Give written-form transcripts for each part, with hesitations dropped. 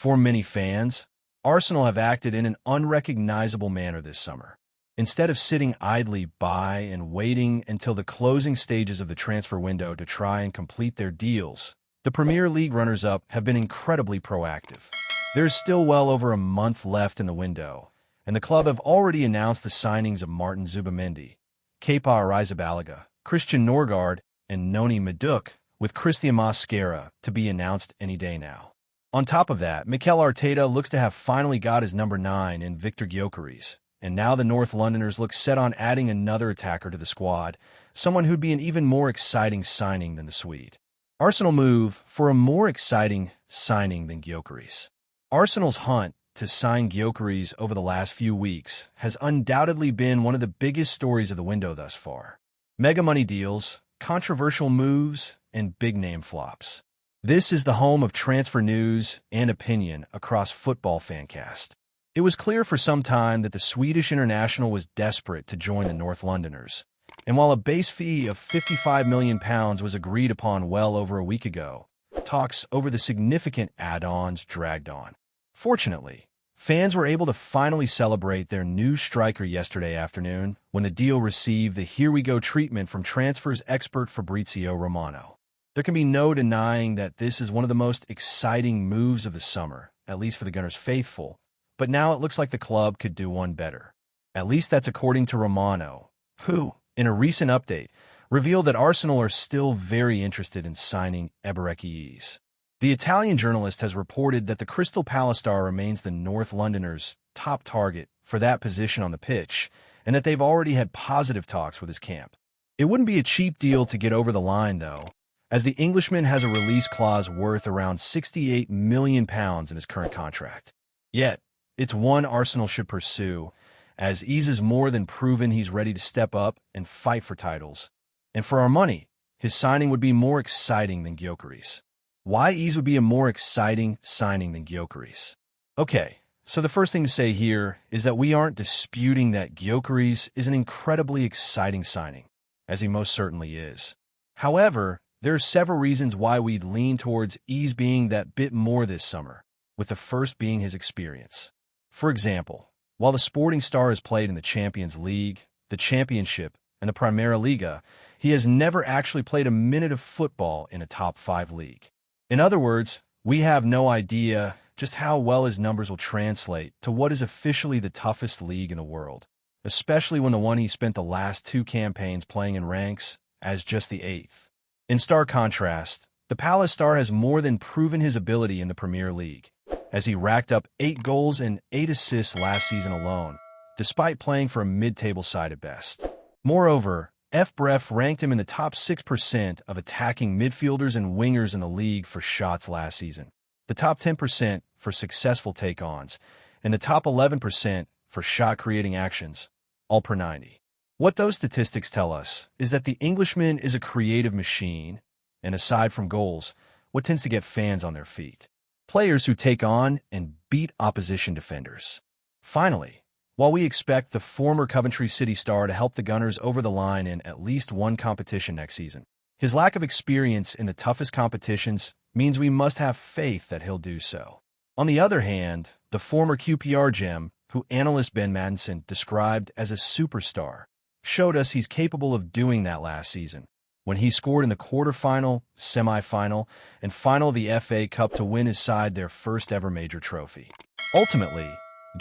For many fans, Arsenal have acted in an unrecognizable manner this summer. Instead of sitting idly by and waiting until the closing stages of the transfer window to try and complete their deals, the Premier League runners-up have been incredibly proactive. There is still well over a month left in the window, and the club have already announced the signings of Martin Zubimendi, Kepa Arrizabalaga, Christian Norgard, and Noni Madueke, with Christian Mosquera to be announced any day now. On top of that, Mikel Arteta looks to have finally got his number 9 in Victor Gyokeres, and now the North Londoners look set on adding another attacker to the squad, someone who'd be an even more exciting signing than the Swede. Arsenal move for a more exciting signing than Gyokeres. Arsenal's hunt to sign Gyokeres over the last few weeks has undoubtedly been one of the biggest stories of the window thus far. Mega money deals, controversial moves, and big-name flops. This is the home of transfer news and opinion across Football Fancast. It was clear for some time that the Swedish international was desperate to join the North Londoners, and while a base fee of £55 million was agreed upon well over a week ago, talks over the significant add-ons dragged on. Fortunately, fans were able to finally celebrate their new striker yesterday afternoon when the deal received the here-we-go treatment from transfers expert Fabrizio Romano. There can be no denying that this is one of the most exciting moves of the summer, at least for the Gunners faithful, but now it looks like the club could do one better. At least that's according to Romano, who, in a recent update, revealed that Arsenal are still very interested in signing Gyokeres. The Italian journalist has reported that the Crystal Palace star remains the North Londoners' top target for that position on the pitch, and that they've already had positive talks with his camp. It wouldn't be a cheap deal to get over the line, though, as the Englishman has a release clause worth around £68 million in his current contract. Yet, it's one Arsenal should pursue, as Ease is more than proven he's ready to step up and fight for titles. And for our money, his signing would be more exciting than Gyokeres. Why Ease would be a more exciting signing than Gyokeres? Okay, so the first thing to say here is that we aren't disputing that Gyokeres is an incredibly exciting signing, as he most certainly is. However, there are several reasons why we'd lean towards Ease being that bit more this summer, with the first being his experience. For example, while the Sporting star has played in the Champions League, the Championship, and the Primera Liga, he has never actually played a minute of football in a top 5 league. In other words, we have no idea just how well his numbers will translate to what is officially the toughest league in the world, especially when the one he spent the last 2 campaigns playing in ranks as just the 8th. In stark contrast, the Palace star has more than proven his ability in the Premier League, as he racked up 8 goals and 8 assists last season alone, despite playing for a mid-table side at best. Moreover, FBref ranked him in the top 6% of attacking midfielders and wingers in the league for shots last season, the top 10% for successful take-ons, and the top 11% for shot-creating actions, all per 90. What those statistics tell us is that the Englishman is a creative machine, and aside from goals, what tends to get fans on their feet? Players who take on and beat opposition defenders. Finally, while we expect the former Coventry City star to help the Gunners over the line in at least one competition next season, his lack of experience in the toughest competitions means we must have faith that he'll do so. On the other hand, the former QPR gem, who analyst Ben Madison described as a superstar, showed us he's capable of doing that last season, when he scored in the quarterfinal, semi-final, and final of the FA Cup to win his side their first ever major trophy. Ultimately,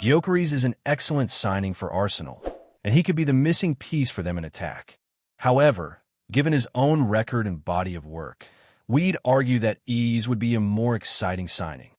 Gyokeres is an excellent signing for Arsenal, and he could be the missing piece for them in attack. However, given his own record and body of work, we'd argue that Ease would be a more exciting signing.